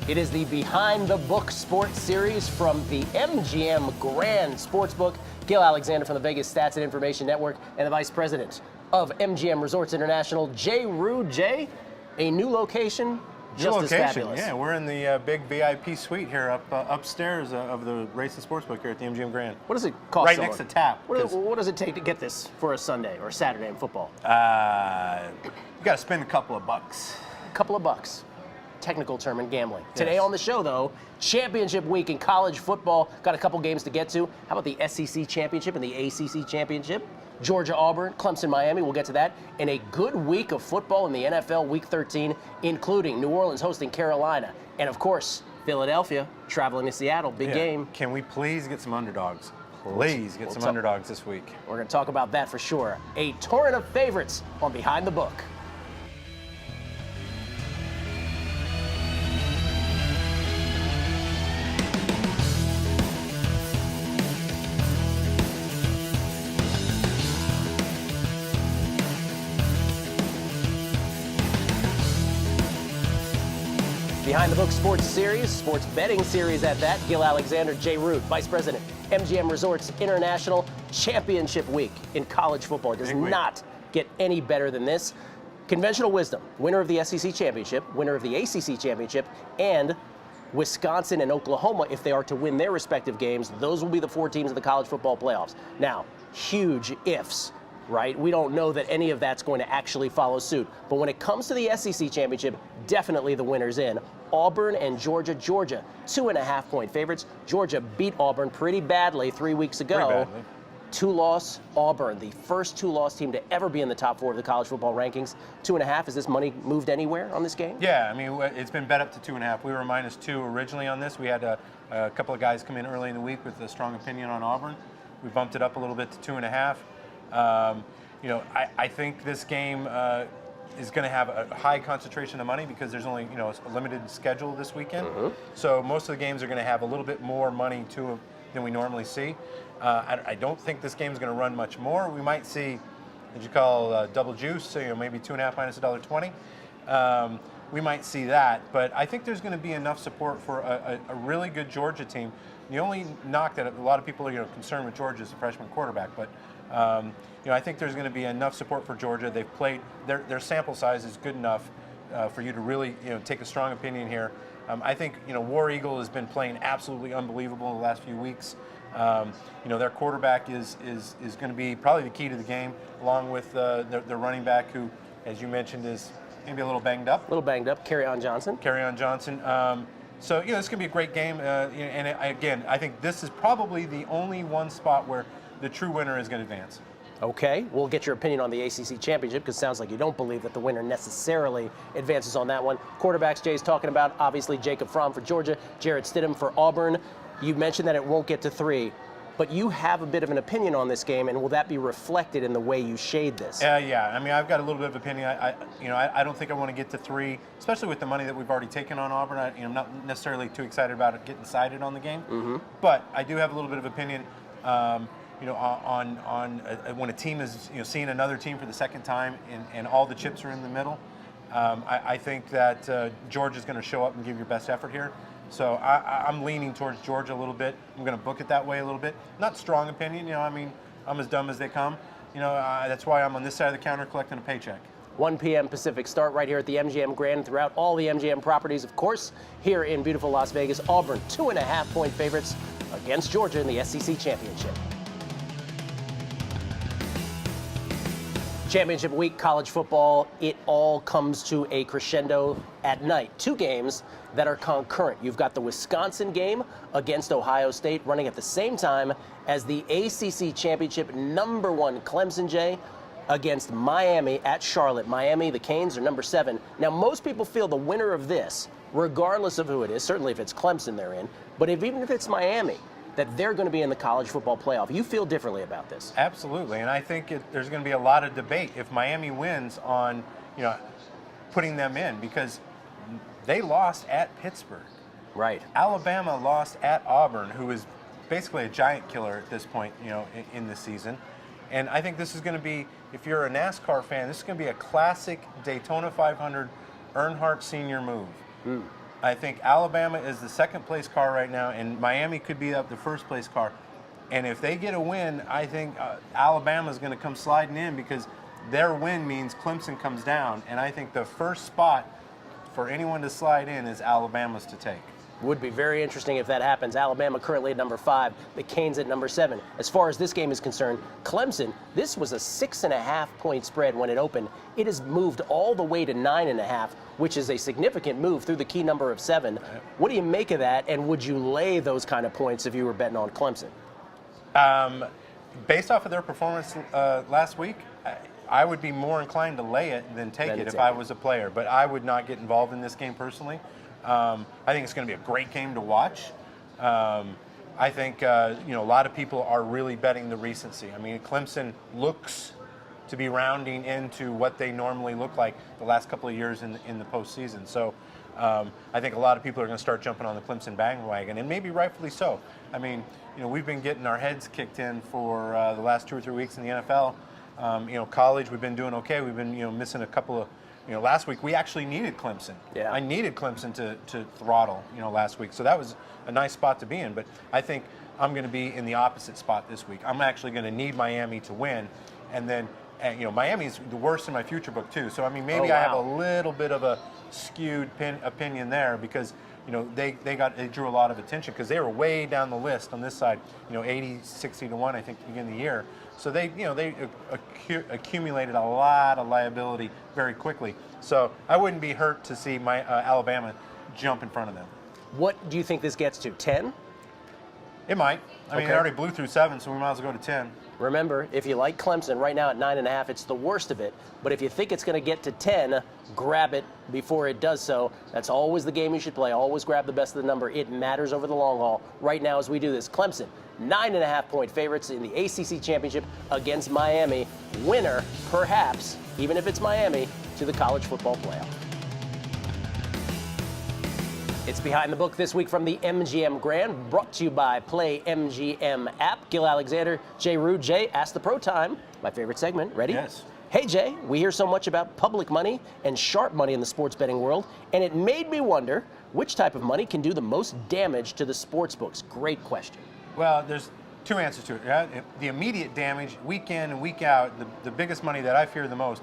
It is the Behind the Book Sports Series from the MGM Grand Sportsbook. Gil Alexander from the Vegas Stats and Information Network and the Vice President of MGM Resorts International, Jay Rude. Jay, a new location, just as fabulous. Yeah, we're in the big VIP suite here upstairs of the Race and Sportsbook here at the MGM Grand. What does it cost? Right next to TAP. What does it take to get this for a Sunday or Saturday in football? You got to spend a couple of bucks. A couple of bucks. Technical term in gambling. Yes. Today on the show, though, championship week in college football. Got a couple games to get to. How about the SEC championship and the ACC championship? Georgia, Auburn, Clemson, Miami. We'll get to that. And a good week of football in the NFL, Week 13, including New Orleans hosting Carolina. And, of course, Philadelphia traveling to Seattle. Big game. Can we please get some underdogs? Please get some underdogs this week. We're going to talk about that for sure. A torrent of favorites on Behind the Book. Behind the Book Sports Series, sports betting series at that. Gil Alexander, Jay Root, Vice President, MGM Resorts International. Championship week in college football. It does not get any better than this. Conventional wisdom, winner of the SEC Championship, winner of the ACC Championship, and Wisconsin and Oklahoma, if they are to win their respective games, those will be the 4 teams of the college football playoffs. Now, huge ifs. Right? We don't know that any of that's going to actually follow suit. But when it comes to the SEC Championship, definitely the winners in. Auburn and Georgia. Georgia, 2.5-point favorites. Georgia beat Auburn pretty badly 3 weeks ago. 2-loss Auburn, the first 2-loss team to ever be in the top 4 of the college football rankings. 2.5, is this money moved anywhere on this game? Yeah, I mean, it's been bet up to 2.5. We were -2 originally on this. We had a couple of guys come in early in the week with a strong opinion on Auburn. We bumped it up a little bit to 2.5. I think this game is going to have a high concentration of money because there's only, a limited schedule this weekend. So most of the games are going to have a little bit more money to them than we normally see. I don't think this game is going to run much more. We might see, what you call double juice, so maybe 2.5 minus $1.20. We might see that, but I think there's going to be enough support for a really good Georgia team. The only knock that a lot of people are concerned with Georgia is the freshman quarterback, but I think there's going to be enough support for Georgia. They've played, their sample size is good enough for you to really take a strong opinion here. I think War Eagle has been playing absolutely unbelievable in the last few weeks. Their quarterback is going to be probably the key to the game, along with their running back, who, as you mentioned, is maybe a little banged up. Kerryon Johnson. So, it's going to be a great game. Again, I think this is probably the only one spot where the true winner is going to advance. Okay, we'll get your opinion on the ACC Championship because it sounds like you don't believe that the winner necessarily advances on that one. Quarterbacks Jay's talking about, obviously Jacob Fromm for Georgia, Jarrett Stidham for Auburn. You mentioned that it won't get to 3, but you have a bit of an opinion on this game, and will that be reflected in the way you shade this? Yeah, I mean, I've got a little bit of opinion. I don't think I want to get to 3, especially with the money that we've already taken on Auburn. I'm not necessarily too excited about it getting sided on the game, but I do have a little bit of opinion. On when a team is seeing another team for the second time and all the chips are in the middle, I think that Georgia's going to show up and give your best effort here. So I'm leaning towards Georgia a little bit. I'm going to book it that way a little bit. Not strong opinion, I'm as dumb as they come. That's why I'm on this side of the counter collecting a paycheck. 1 p.m. Pacific start right here at the MGM Grand throughout all the MGM properties, of course, here in beautiful Las Vegas. Auburn, 2.5-point favorites against Georgia in the SEC Championship. Championship week, college football, it all comes to a crescendo at night. 2 games that are concurrent. You've got the Wisconsin game against Ohio State running at the same time as the ACC Championship #1 Clemson, Jay, against Miami at Charlotte. Miami, the Canes, are #7. Now, most people feel the winner of this, regardless of who it is, certainly if it's Clemson they're in, but even if it's Miami, that they're going to be in the college football playoff. You feel differently about this? Absolutely, and I think there's going to be a lot of debate if Miami wins on, putting them in, because they lost at Pittsburgh. Right. Alabama lost at Auburn, who is basically a giant killer at this point, in the season. And I think this is going to be, if you're a NASCAR fan, this is going to be a classic Daytona 500 Earnhardt Sr. move. I think Alabama is the second place car right now, and Miami could be up the first place car. And if they get a win, I think Alabama is going to come sliding in because their win means Clemson comes down. And I think the first spot for anyone to slide in is Alabama's to take. Would be very interesting if that happens. Alabama currently at number 5, the Canes at number 7. As far as this game is concerned, Clemson, this was a 6.5-point spread when it opened. It has moved all the way to 9.5, which is a significant move through the key number of 7. What do you make of that, and would you lay those kind of points if you were betting on Clemson? Based off of their performance last week, I would be more inclined to lay it than take it if I was a player. But I would not get involved in this game personally. I think it's going to be a great game to watch. I think a lot of people are really betting the recency. I mean, Clemson looks to be rounding into what they normally look like the last couple of years in the postseason. So I think a lot of people are going to start jumping on the Clemson bandwagon, and maybe rightfully so. I mean, we've been getting our heads kicked in for the last 2 or 3 weeks in the NFL. College, we've been doing okay. We've been missing a couple of. Last week we actually needed Clemson. Yeah. I needed Clemson to throttle, last week. So that was a nice spot to be in. But I think I'm going to be in the opposite spot this week. I'm actually going to need Miami to win. And then, Miami's the worst in my future book, too. So, I mean, maybe I have a little bit of a skewed opinion there because, they drew a lot of attention because they were way down the list on this side, 80, 60 to 1, I think, to begin the year. So they accumulated a lot of liability very quickly. So I wouldn't be hurt to see my Alabama jump in front of them. What do you think this gets to, 10? It might. I mean, it already blew through 7, so we might as well go to 10. Remember, if you like Clemson right now at 9.5, it's the worst of it. But if you think it's going to get to 10, grab it before it does so. That's always the game you should play. Always grab the best of the number. It matters over the long haul. Right now, as we do this, Clemson, 9.5-point favorites in the ACC Championship against Miami. Winner, perhaps, even if it's Miami, to the college football playoff. It's Behind the Book this week from the MGM Grand, brought to you by Play MGM app. Gil Alexander, Jay Rude. Jay, Ask the Pro Time, my favorite segment. Ready? Yes. Hey, Jay, we hear so much about public money and sharp money in the sports betting world, and it made me wonder which type of money can do the most damage to the sports books. Great question. Well, there's 2 answers to it. Yeah? The immediate damage, week in and week out, the biggest money that I fear the most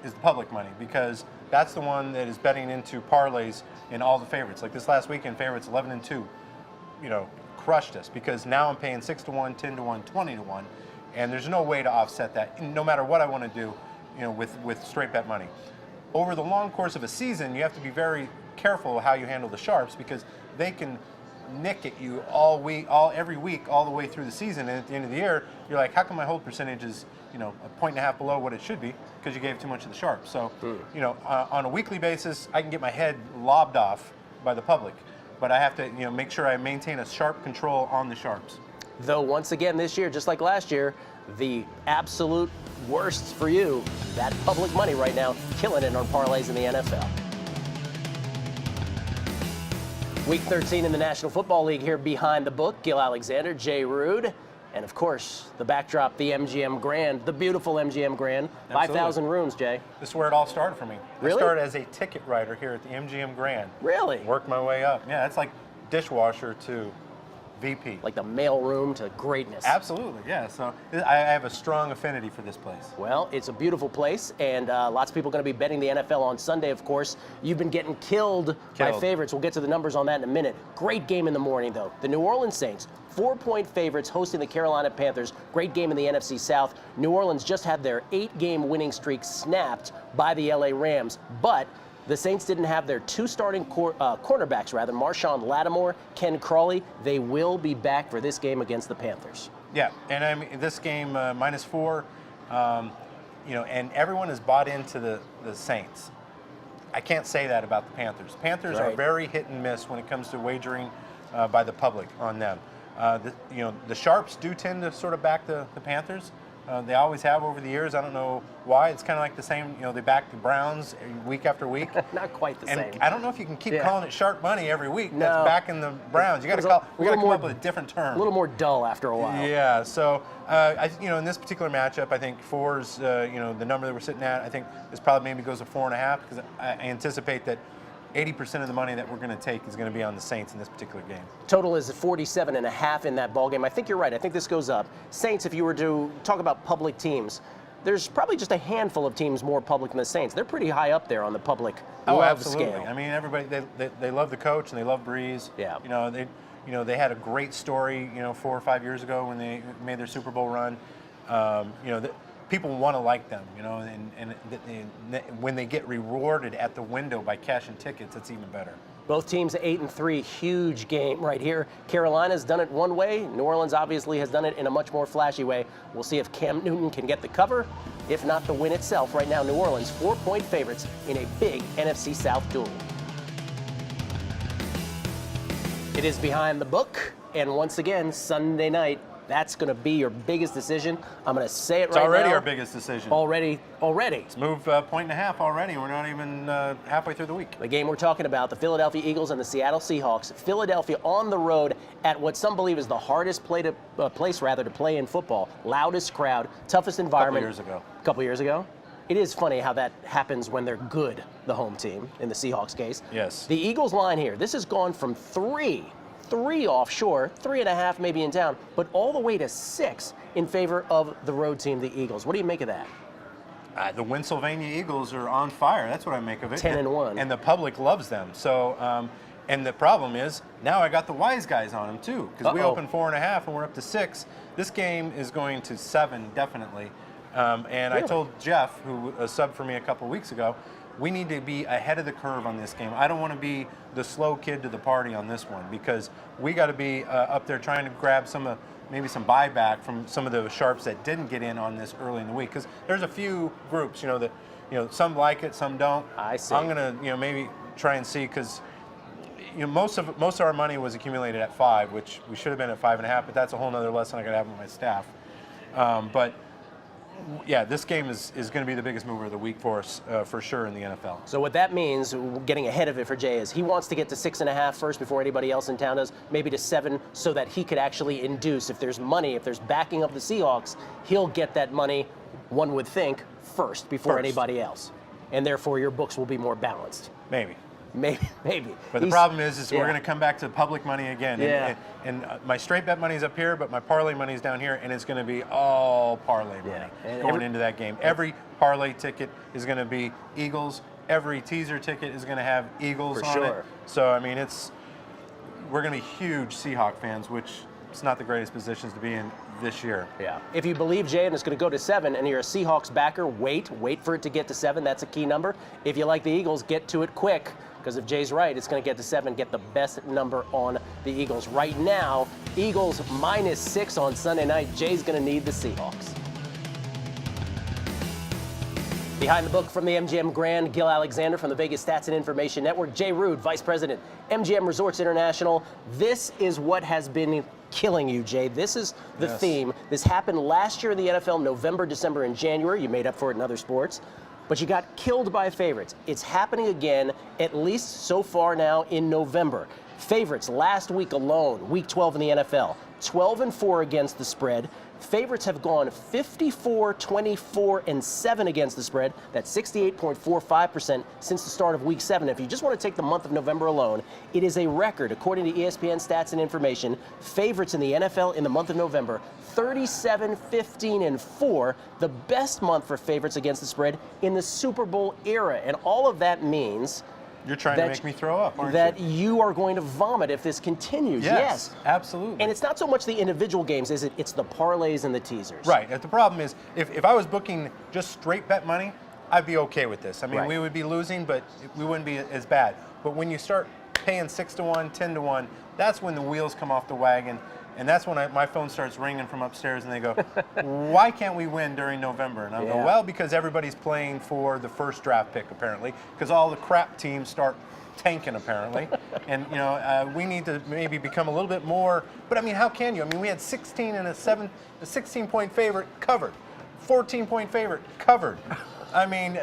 is the public money because that's the one that is betting into parlays in all the favorites. Like this last weekend, favorites 11-2, crushed us because now I'm paying 6 to 1, 10 to 1, 20 to 1, and there's no way to offset that. No matter what I want to do, with straight bet money. Over the long course of a season, you have to be very careful how you handle the sharps because they can nick at you every week, all the way through the season. And at the end of the year, you're like, how come my hold percentage is, 1.5 points below what it should be because you gave too much of the sharp. So, on a weekly basis, I can get my head lobbed off by the public, but I have to, make sure I maintain a sharp control on the sharps. Though once again this year, just like last year, the absolute worst for you, that public money right now, killing it on parlays in the NFL. Week 13 in the National Football League here behind the book. Gil Alexander, Jay Rude, and of course, the backdrop, the MGM Grand, the beautiful MGM Grand. 5,000 rooms, Jay. This is where it all started for me. Really? I started as a ticket writer here at the MGM Grand. Really? Worked my way up. Yeah, it's like dishwasher to VP. Like the mail room to greatness. Absolutely, yeah. So I have a strong affinity for this place. Well, it's a beautiful place, and lots of people are going to be betting the NFL on Sunday, of course. You've been getting killed by favorites. We'll get to the numbers on that in a minute. Great game in the morning, though. The New Orleans Saints, 4-point favorites hosting the Carolina Panthers. Great game in the NFC South. New Orleans just had their 8-game winning streak snapped by the LA Rams, but the Saints didn't have their 2 starting cornerbacks, Marshawn Lattimore, Ken Crawley. They will be back for this game against the Panthers. Yeah, and I mean, this game, -4, and everyone has bought into the Saints. I can't say that about the Panthers. Panthers are very hit and miss when it comes to wagering by the public on them. The sharps do tend to sort of back the Panthers. They always have over the years. I don't know why. It's kind of like the same, they back the Browns week after week. Not quite the same. I don't know if you can keep calling it sharp money every week. No. That's backing the Browns. We got to come up with a different term. A little more dull after a while. Yeah. So, in this particular matchup, I think 4's, the number that we're sitting at, I think this probably maybe goes to 4.5 because I anticipate that 80% of the money that we're going to take is going to be on the Saints in this particular game. Total is 47.5 in that ball game. I think you're right. I think this goes up. Saints, if you were to talk about public teams, there's probably just a handful of teams more public than the Saints. They're pretty high up there on the public love absolutely. scale. I mean, everybody they love the coach and they love Breeze. Yeah. They had a great story 4 or 5 years ago when they made their Super Bowl run. People want to like them, and when they get rewarded at the window by cashing tickets, it's even better. Both teams 8-3, huge game right here. Carolina's done it one way. New Orleans obviously has done it in a much more flashy way. We'll see if Cam Newton can get the cover, if not the win itself. Right now, New Orleans 4-point favorites in a big NFC South duel. It is behind the book, and once again, Sunday night, that's going to be your biggest decision. I'm going to say it right now. It's already our biggest decision. Already. It's moved a point and a half already. We're not even halfway through the week. The game we're talking about, the Philadelphia Eagles and the Seattle Seahawks. Philadelphia on the road at what some believe is the hardest place to play in football. Loudest crowd, toughest environment. A couple years ago. It is funny how that happens when they're good, the home team, in the Seahawks case. Yes. The Eagles line here, this has gone from three offshore, 3.5 maybe in town, but all the way to 6 in favor of the road team, the Eagles. What do you make of that? The Pennsylvania Eagles are on fire. That's what I make of it. 10-1. And the public loves them. So, and the problem is, now I got the wise guys on them too, because we opened 4.5 and we're up to 6. This game is going to 7, definitely. And really? I told Jeff, who subbed for me a couple weeks ago, we need to be ahead of the curve on this game. I don't want to be the slow kid to the party on this one, because we got to be up there trying to grab maybe some buyback from some of the sharps that didn't get in on this early in the week. Because there's a few groups, that some like it, some don't. I see. I'm gonna maybe try and see, because most of our money was accumulated at 5, which we should have been at 5.5. But that's a whole nother lesson I got to have with my staff. But yeah, this game is going to be the biggest mover of the week for us, for sure, in the NFL. So what that means, getting ahead of it for Jay, is he wants to get to 6.5 first before anybody else in town does, maybe to 7, so that he could actually induce. If there's money, if there's backing up the Seahawks, he'll get that money, one would think, first before anybody else. And therefore, your books will be more balanced. Maybe. But the problem is we're going to come back to public money again. Yeah. And my straight bet money is up here, but my parlay money is down here, and it's going to be all parlay money going into that game. Every parlay ticket is going to be Eagles. Every teaser ticket is going to have Eagles on it. So, I mean, we're going to be huge Seahawk fans, which it's not the greatest positions to be in this year. Yeah. If you believe Jay and it's going to go to 7 and you're a Seahawks backer, wait for it to get to 7. That's a key number. If you like the Eagles, get to it quick. Because if Jay's right, it's going to get to 7, get the best number on the Eagles. Right now, Eagles -6 on Sunday night. Jay's going to need the Seahawks. Behind the book from the MGM Grand, Gil Alexander from the Vegas Stats and Information Network, Jay Rude, Vice President, MGM Resorts International. This is what has been killing you, Jay. This is the theme. This happened last year in the NFL, November, December, and January. You made up for it in other sports. But you got killed by favorites. It's happening again, at least so far now in November. Favorites last week alone, week 12 in the NFL, 12-4 against the spread. Favorites have gone 54, 24, and 7 against the spread. That's 68.45% since the start of week 7. If you just want to take the month of November alone, it is a record, according to ESPN Stats and Information. Favorites in the NFL in the month of November, 37, 15, and 4, the best month for favorites against the spread in the Super Bowl era. And all of that means you're trying to make me throw up, aren't that you? You are going to vomit if this continues. Yes, absolutely. And it's not so much the individual games, is it? It's the parlays and the teasers. Right. The problem is, if I was booking just straight bet money, I'd be okay with this. I mean, we would be losing, but we wouldn't be as bad. But when you start paying 6-1, 10-1, that's when the wheels come off the wagon. And that's when my phone starts ringing from upstairs, and they go, why can't we win during November? And I go, well, because everybody's playing for the first draft pick, apparently, because all the crap teams start tanking, apparently. And, we need to maybe become a little bit more. But, I mean, how can you? I mean, we had 16 and a 16-point favorite covered, 14-point favorite covered. I mean,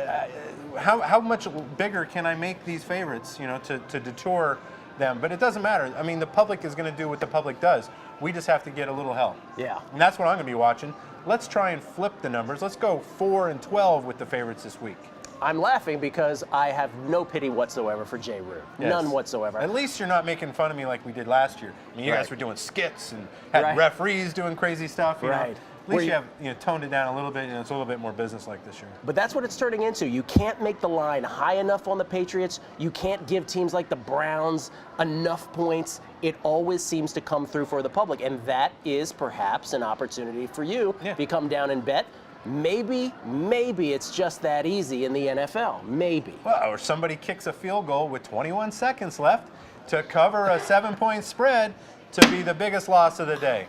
how much bigger can I make these favorites, to detour them? But it doesn't matter. I mean, the public is going to do what the public does. We just have to get a little help. Yeah. And that's what I'm going to be watching. Let's try and flip the numbers. Let's go 4-12 with the favorites this week. I'm laughing because I have no pity whatsoever for Jay Root. Yes. None whatsoever. At least you're not making fun of me like we did last year. I mean, you guys Right. were doing skits and had Right. referees doing crazy stuff. You know? Right. At Where least you you- have toned it down a little bit, and it's a little bit more business-like this year. But that's what it's turning into. You can't make the line high enough on the Patriots. You can't give teams like the Browns enough points. It always seems to come through for the public, and that is perhaps an opportunity for you. Yeah. If you come down and bet, maybe it's just that easy in the NFL. Maybe. Well, or somebody kicks a field goal with 21 seconds left to cover a 7-point spread to be the biggest loss of the day.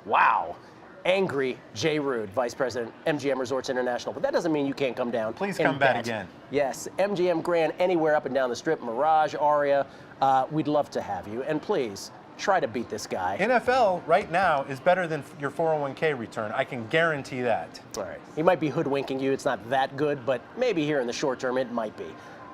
Wow. Angry Jay Root, Vice President, MGM Resorts International. But that doesn't mean you can't come down. Please and come back bet. again. Yes, MGM Grand anywhere up and down the strip, Mirage, Aria. We'd love to have you. And please, try to beat this guy. NFL right now is better than your 401k return. I can guarantee that. All right. He might be hoodwinking you. It's not that good, but maybe here in the short term it might be.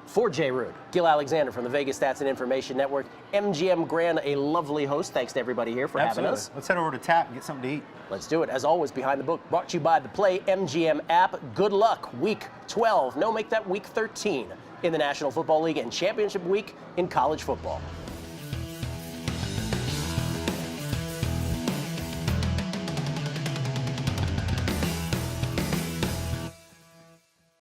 For Jay Root, Gil Alexander from the Vegas Stats and Information Network, MGM Grand, a lovely host. Thanks to everybody here for having us. Let's head over to Tap and get something to eat. Let's do it. As always, Behind the Book, brought to you by the Play MGM app. Good luck, Week 12. No, make that Week 13 in the National Football League and Championship Week in college football.